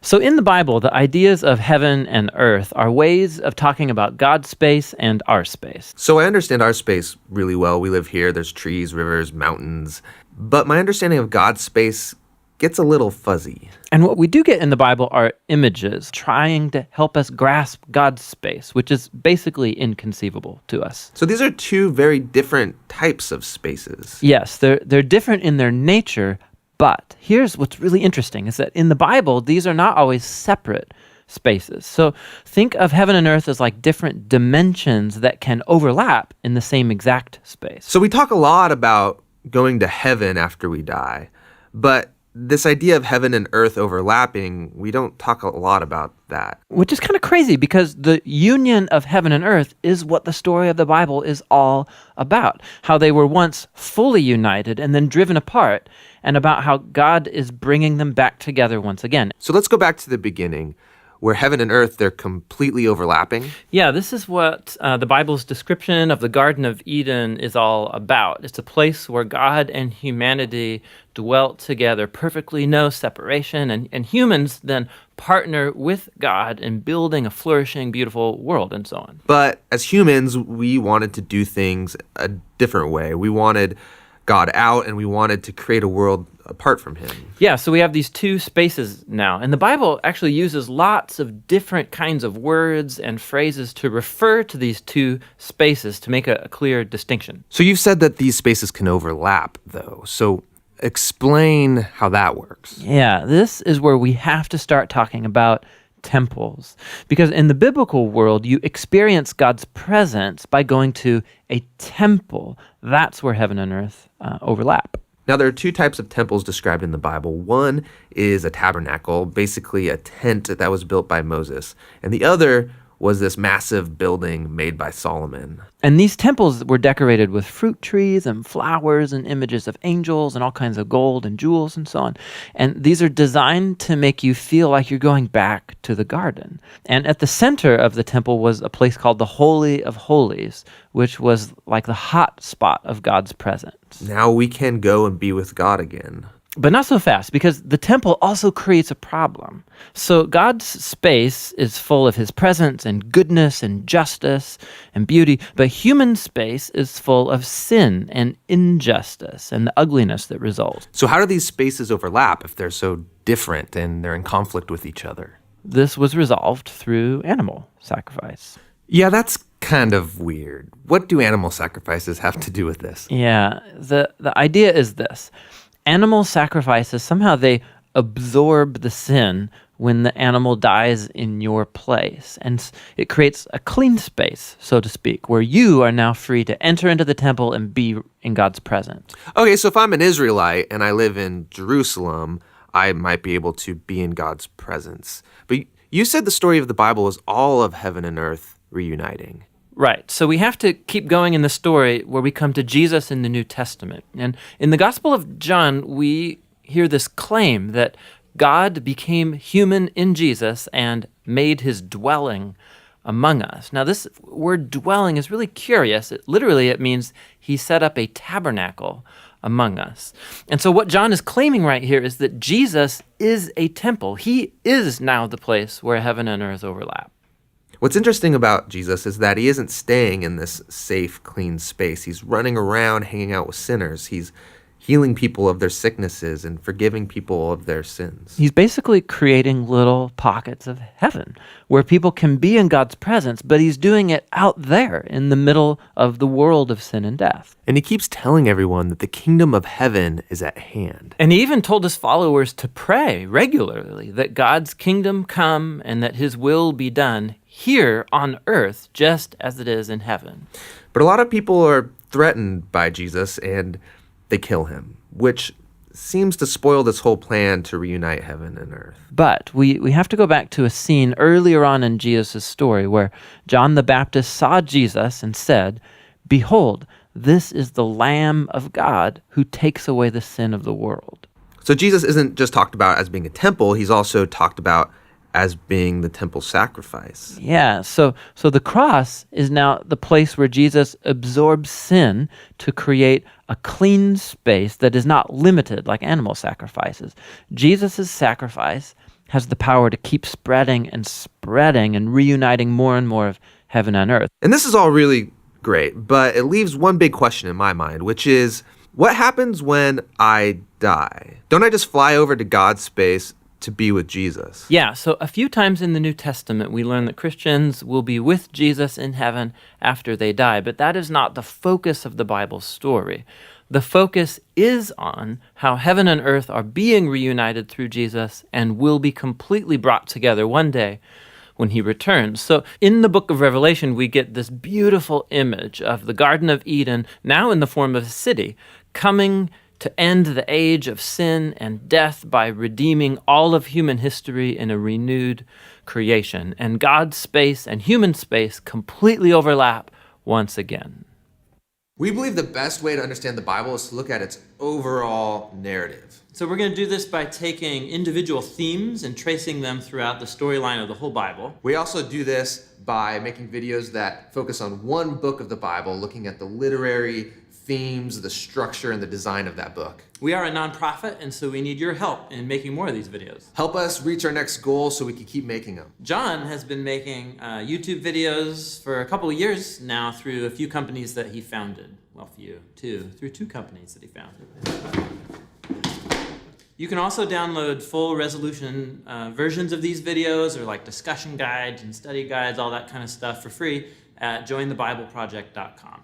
So in the Bible, the ideas of heaven and earth are ways of talking about God's space and our space. So I understand our space really well. We live here. There's trees, rivers, mountains. But my understanding of God's space gets a little fuzzy. And what we do get in the Bible are images trying to help us grasp God's space, which is basically inconceivable to us. So these are two very different types of spaces. Yes, they're different in their nature, but here's what's really interesting is that in the Bible, these are not always separate spaces. So think of heaven and earth as like different dimensions that can overlap in the same exact space. So we talk a lot about going to heaven after we die, but this idea of heaven and earth overlapping, we don't talk a lot about that. Which is kind of crazy because the union of heaven and earth is what the story of the Bible is all about. How they were once fully united and then driven apart, and about how God is bringing them back together once again. So let's go back to the beginning, where heaven and earth, they're completely overlapping. Yeah, this is what the Bible's description of the Garden of Eden is all about. It's a place where God and humanity dwelt together, perfectly no separation, and humans then partner with God in building a flourishing, beautiful world and so on. But as humans, we wanted to do things a different way. We wanted God out, and we wanted to create a world apart from him. Yeah, so we have these two spaces now. And the Bible actually uses lots of different kinds of words and phrases to refer to these two spaces to make a clear distinction. So you've said that these spaces can overlap, though. So explain how that works. Yeah, this is where we have to start talking about temples. Because in the biblical world, you experience God's presence by going to a temple. That's where heaven and earth overlap. Now, there are two types of temples described in the Bible. One is a tabernacle, basically a tent that was built by Moses. And the other was this massive building made by Solomon. And these temples were decorated with fruit trees and flowers and images of angels and all kinds of gold and jewels and so on. And these are designed to make you feel like you're going back to the garden. And at the center of the temple was a place called the Holy of Holies, which was like the hot spot of God's presence. Now we can go and be with God again. But not so fast, because the temple also creates a problem. So God's space is full of his presence and goodness and justice and beauty, but human space is full of sin and injustice and the ugliness that results. So how do these spaces overlap if they're so different and they're in conflict with each other? This was resolved through animal sacrifice. Yeah, that's kind of weird. What do animal sacrifices have to do with this? Yeah, the idea is this. Animal sacrifices, somehow they absorb the sin when the animal dies in your place. And it creates a clean space, so to speak, where you are now free to enter into the temple and be in God's presence. Okay, so if I'm an Israelite and I live in Jerusalem, I might be able to be in God's presence. But you said the story of the Bible is all of heaven and earth reuniting. Right. So we have to keep going in the story where we come to Jesus in the New Testament. And in the Gospel of John, we hear this claim that God became human in Jesus and made his dwelling among us. Now, this word dwelling is really curious. It means he set up a tabernacle among us. And so what John is claiming right here is that Jesus is a temple. He is now the place where heaven and earth overlap. What's interesting about Jesus is that he isn't staying in this safe, clean space. He's running around hanging out with sinners. He's healing people of their sicknesses and forgiving people of their sins. He's basically creating little pockets of heaven where people can be in God's presence, but he's doing it out there in the middle of the world of sin and death. And he keeps telling everyone that the kingdom of heaven is at hand. And he even told his followers to pray regularly that God's kingdom come and that his will be done here on earth just as it is in heaven. But a lot of people are threatened by Jesus and they kill him, which seems to spoil this whole plan to reunite heaven and earth. But we have to go back to a scene earlier on in Jesus' story where John the Baptist saw Jesus and said, "Behold, this is the Lamb of God who takes away the sin of the world." So Jesus isn't just talked about as being a temple, he's also talked about as being the temple sacrifice. Yeah, so the cross is now the place where Jesus absorbs sin to create a clean space that is not limited like animal sacrifices. Jesus' sacrifice has the power to keep spreading and reuniting more and more of heaven and earth. And this is all really great, but it leaves one big question in my mind, which is, what happens when I die? Don't I just fly over to God's space to be with Jesus? Yeah, so a few times in the New Testament, we learn that Christians will be with Jesus in heaven after they die, but that is not the focus of the Bible story. The focus is on how heaven and earth are being reunited through Jesus and will be completely brought together one day when he returns. So in the book of Revelation, we get this beautiful image of the Garden of Eden, now in the form of a city, coming to end the age of sin and death by redeeming all of human history in a renewed creation. And God's space and human space completely overlap once again. We believe the best way to understand the Bible is to look at its overall narrative. So we're going to do this by taking individual themes and tracing them throughout the storyline of the whole Bible. We also do this by making videos that focus on one book of the Bible, looking at the literary themes, the structure, and the design of that book. We are a nonprofit, and so we need your help in making more of these videos. Help us reach our next goal so we can keep making them. John has been making YouTube videos for a couple of years now through a few companies that he founded. Well, through two companies that he founded. You can also download full resolution versions of these videos, or like discussion guides and study guides, all that kind of stuff for free at jointhebibleproject.com.